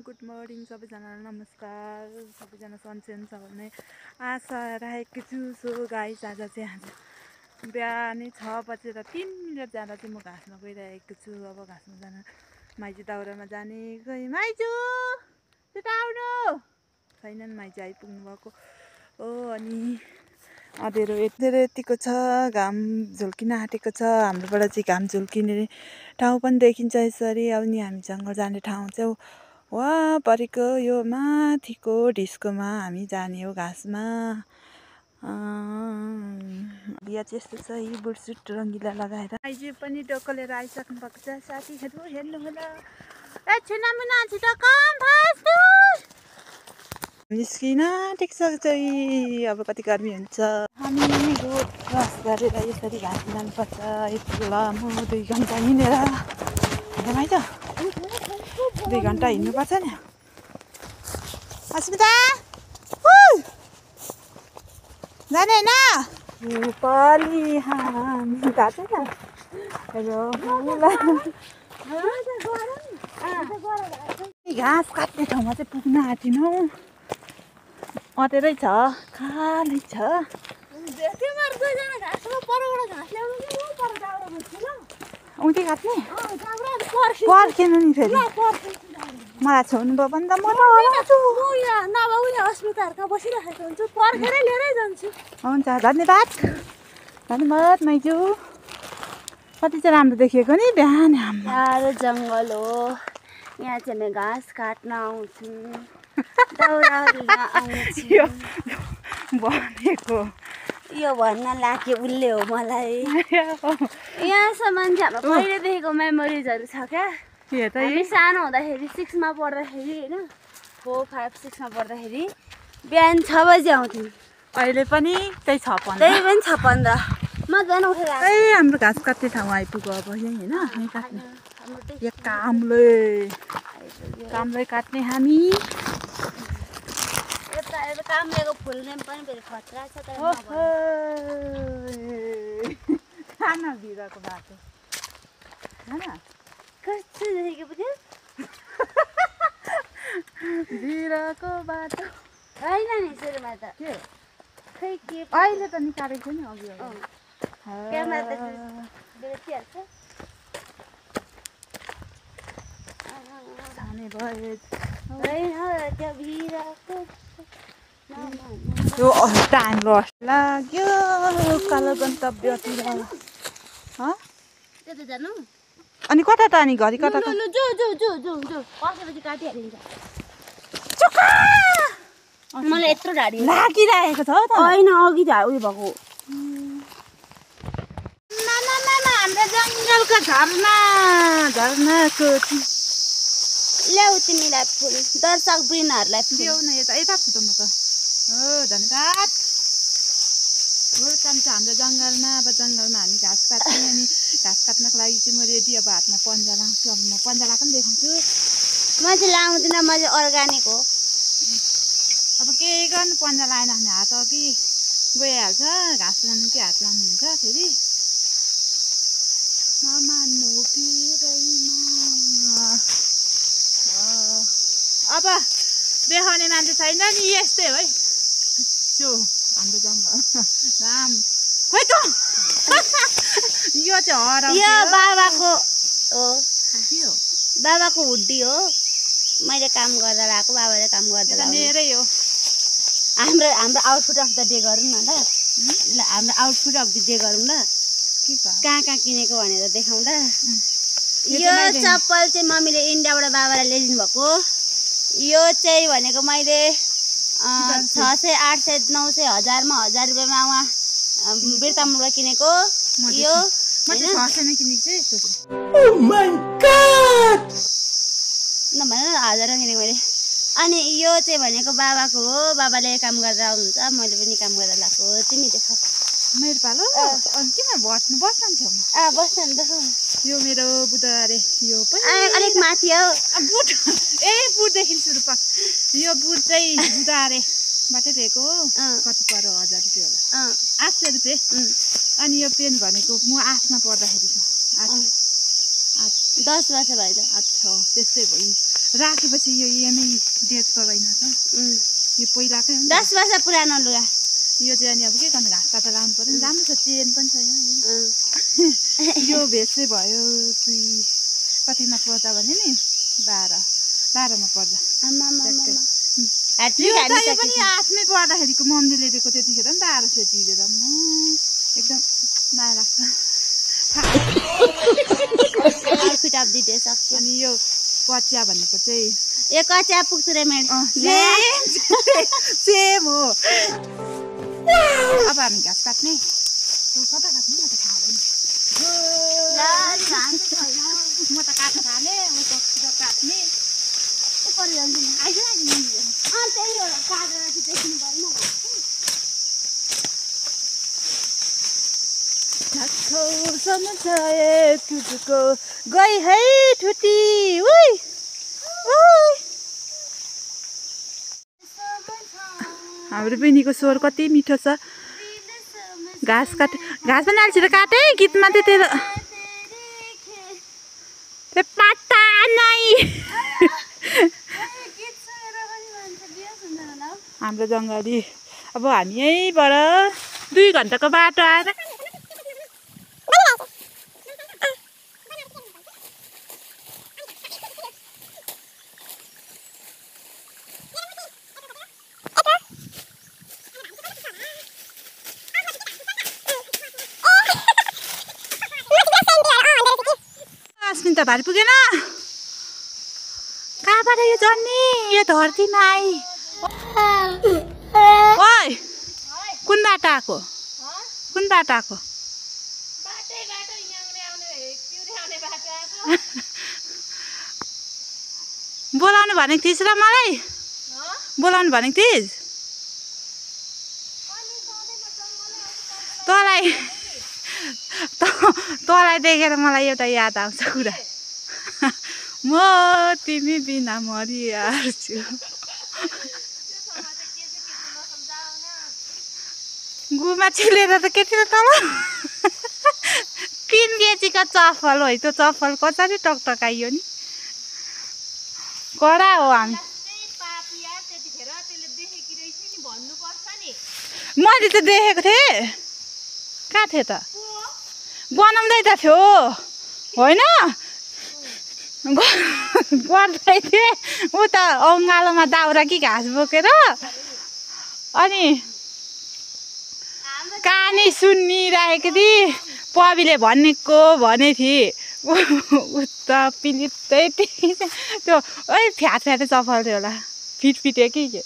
Good morning सबैजनालाई नमस्कार। सबैजना सन्चै हुन्छ भन्ने आशा राखेको छु। सो गाइस आज बिहानै 6:03 जाँदा चाहिँ म घाँसमा गइरहेको छु। अब घाँसमा जान माइजू दाउरामा जाने खै माइजू त्यता आउनु छैनन्। माइजू आइपुग्नु भएको हो। अनि अँध्यारो यतिको छ, घाम झुल्किन आँटेको छ। हाम्रोबाट चाहिँ घाम झुल्किने ठाउँ पनि देखिन्छ यसरी। अब नि हामी जङ्गल जाने ठाउँ चाहिँ वहाँ परेको यो माथिको ढिस्कोमा हामी जाने हो घाँसमा। बिहा चाहिँ यस्तो छ, यी बुटसुट रङ्गिला लगाएर आइजु पनि डोको लिएर आइसक्नु भएको छ। साथीहरू हेर्नु होला, निस्किन आँटेको छ। अब कति गर्मी हुन्छ। हामी रोड क्रस गरेर यसरी घाँस जानुपर्छ। यति लामो 2 घन्टा हिँडेर होइन 2 घन्टा हिँड्नुपर्छ नि। अस्मिता जाने होइन पाली हामी गएको घाँस काट्ने ठाउँमा चाहिँ पुग्न आँटिनौ। अँधेरै छ, खाली छ। उठी काट्ने पर्खेन नि फेरि मलाई छोड्नु भयो भने त म हुन्छ। धन्यवाद धन्यवाद माइजू। कति चाहिँ राम्रो देखिएको नि बिहान। हाम्रो जङ्गल हो, यहाँ चाहिँ हामी घाँस काट्न आउँछौँ, दाउरा लिन आउँछौँ भनेको। यो भन्न लाग्यो उसले हो मलाई। यहाँसम्म चाहिँ हाम्रो पहिलेदेखिको मेमोरिजहरू छ क्या। हामी सानो हुँदाखेरि 6मा पढ्दाखेरि होइन 4, 5, 6मा पढ्दाखेरि बिहान 6 बजी आउँथ्यौँ। अहिले पनि त्यही 6:15। त्यही पनि 6:15 म बिहान उठेर हाम्रो घाँस काट्ने ठाउँ आइपुग्यो। अब यहीँ होइन यहीँ काट्ने यो कामले काट्ने हामी। कामलेको फुल नेम पनि फेरि खतरा छ। खाना भिरको बाटो कस्तो देखेको पुग्यो भिरको बाटो होइन नि सुरुमा त के खै के अहिले त निकालेको नि अघि क्यामेरा त बेचिहाल्छ। जाने भयो होइन त्यो भिरको यो टाइम लस लाग्यो कालो गन्तव्यतिर। त्यता जानु अनि कता त अनि घरि कता जो जो जो जो जो जो पर्खेपछि काटिहालिन्छ। मलाई यत्रो ढाडी लागिरहेको छ त। होइन अघि उयो भएको हाम्रो जङ्गलको झरनाको ल्याऊ तिमीलाई फुल दर्शक वृन्दहरूलाई देऊ न। यता छु त म त हो। धन्यवाद वेलकम छ हाम्रो जङ्गलमा। अब जङ्गलमा हामी घाँस काट्ने। अनि घाँस काट्नको लागि चाहिँ म रेडी। अब हातमा पन्जा लाउँछु। अब म पन्जा लाएको पनि देखाउँछु। म चाहिँ लाउँदिनँ, म चाहिँ अर्ग्यानिक हो। अब के गर्नु, पन्जा लाएन भने हात अघि गइहाल्छ। घाँस लानु कि हात लानुहुन्छ फेरि नमान्नु पिरैमा। अब देखाउने मान्छे छैन नि, यस्तै हो है त्यो हाम्रो जङ्गल। राम खोइ त यो चाहिँ हराउँछ। यो बाबाको हो, के हो? बाबाको हुड्डी हो। मैले काम गर्दा लगाएको, बाबाले काम गर्दा लगाएको। मेरै हो। हाम्रो आउटफिट अफ द डे गरौँ न ल। हाम्रो आउटफिट अफ द डे गरौँ ल। कहाँ कहाँ किनेको भनेर देखाउँदा। यो चप्पल चाहिँ मम्मीले इन्डियाबाट बाबालाई ल्याइदिनु भएको। यो चाहिँ भनेको मैले 600, 800, 900, 1000मा 1000 रुपियाँमा उहाँ बिर्तामोडबाट किनेको। यो नभन 1000मा किनेको मैले। अनि यो चाहिँ भनेको बाबाको हो, बाबाले काम गरेर आउनुहुन्छ, मैले पनि काम गरेर ल्याएको। तिमी देख मेरो पालो। अनि किन बस्नु छेउमा बस्छ नि देख। यो मेरो बुधबारे यो पनि अलिक माथि हो बुट। बुटदेखि सुरु पाक। यो बुट चाहिँ बुधबारेबाटै लिएको हो। कति पर्यो 1000 रुपियाँ होला, 800 रुपियाँ। अनि यो पेन भनेको म 8मा पढ्दाखेरि 10 वर्ष भयो त। त्यस्तै भयो। राखेपछि यो यमै डेट पर्दैन त यो पहिलाकै हो नि 10 वर्ष पुरानो लुगा यो चाहिँ अनि अब के गर्नु घाँस काटेर लाउनु पर्यो नि राम्रो छ चेन पनि छ यहाँ यो भेस्ट चाहिँ भयो 2 कतिमा पर्दा भने नि 12मा पर्दा यो पनि आफ्नै पर्दाखेरिको मम्मीले दिएको त्यतिखेर नि त 1200 तिरेर एकदम माया लाग्छ आउटफिट अफ द डे सक्यो अनि यो कच्चा भनेको चाहिँ यो कच्चा पुग्छ रे मेड सेम हो अब हामी घाँस काट्ने कता काट्ने म त खाँदैन म त काट्न थालेँ म त काट्ने तुझको गई है ठुटी हाम्रो बहिनीको स्वर कति मिठो छ घाँस पनि अल्छी र काटे गीतमा चाहिँ त्यो पाटा नै हाम्रो जङ्गली अब हामी यहीँबाट 2 घन्टाको बाटो आएर त भारी पुगेन कहाँबाट यो जन्नी यो धरतीमा आई ओइ कुन बाटो आएको बोलाउनु भनेको थिइस् र मलाई बोलाउनु भनेको थिइस् तँलाई देखेर मलाई एउटा याद आउँछ कुरा म तिमी बिना मरिहाल्छु गुमा चिलेर त केटी त तल 3 केजीको चप्पल हो त्यो चप्पल कसरी टकटकाइयो नि कडा हो हामी मैले त देखेको थिएँ कहाँ थिएँ त बनाउँदै त थियो होइन गर्दै थिएँ उता अङ्गालोमा दाउरा कि घाँस बोकेर अनि कहानी सुनिरहेको थिएँ पविले भनेको भने थिएँ उता पिलित्तै त्यो ओइ फ्याट चप्पल थियो होला फिट्यो कि के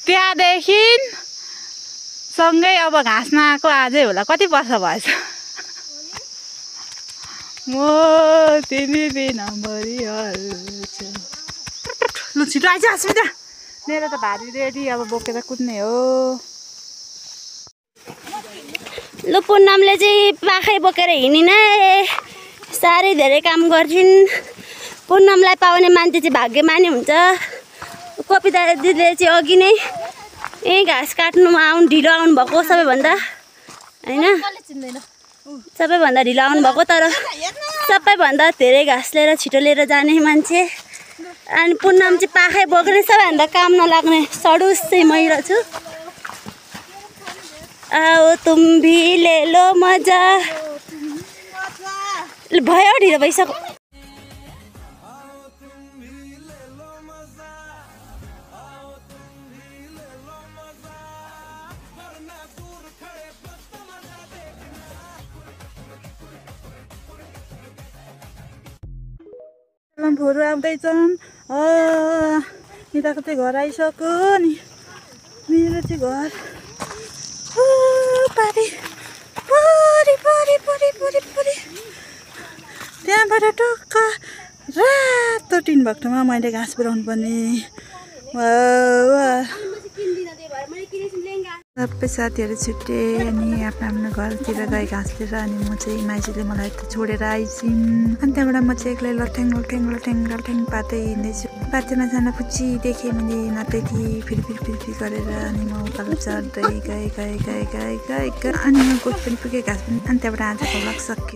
त्यहाँदेखि सँगै अब घाँस नआएको आजै होला कति वर्ष भएछ म तिमी बिना मरिहाल्छु लु छिटो आइज अस्मिता मेरो त भारी रेडी अब बोकेर कुद्ने हो लु पुनमले चाहिँ पाखै बोकेर हिँडिन साह्रै धेरै काम गर्छिन् पुनमलाई पाउने मान्छे चाहिँ भाग्यमानी हुन्छ कविता दिदीले चाहिँ अघि नै घाँस काट्नुमा ढिलो आउनु भएको सबैभन्दा होइन सबैभन्दा ढिलो आउनु भएको तर सबैभन्दा धेरै घाँस लिएर छिटो लिएर जाने मान्छे अनि पुनम चाहिँ पाखै बोक्ने सबैभन्दा काम नलाग्ने सडुस चाहिँ मैले छु आओ तुम भी ले लो मजा भयो ढिलो भइसक्यो फोहोर आउँदैछन् निताको चाहिँ घर आइसक्यो नि मेरो चाहिँ घर पारी परी परी परी परी परी त्यहाँबाट टक्क रातो टिन भक्टोमा मैले घाँस पुऱ्याउनु पर्ने सबै साथीहरू छुट्टे अनि आफ्नो आफ्नो घरतिर गए घाँस लिएर अनि म चाहिँ माइजूले मलाई त छोडेर आइसिन् अनि त्यहाँबाट म चाहिँ एक्लै लट्याङ लट्याङ लट्याङ लट्याङ पार्दै हिँड्दैछु बाटोमा जान पुची देखेँ मैले नत्तै फेरि गरेर अनि म उकालो चढ्दै गएँ अनि म कोही पनि पुगेँ घाँस पनि अनि त्यहाँबाट आजको भ्लग सक्यो।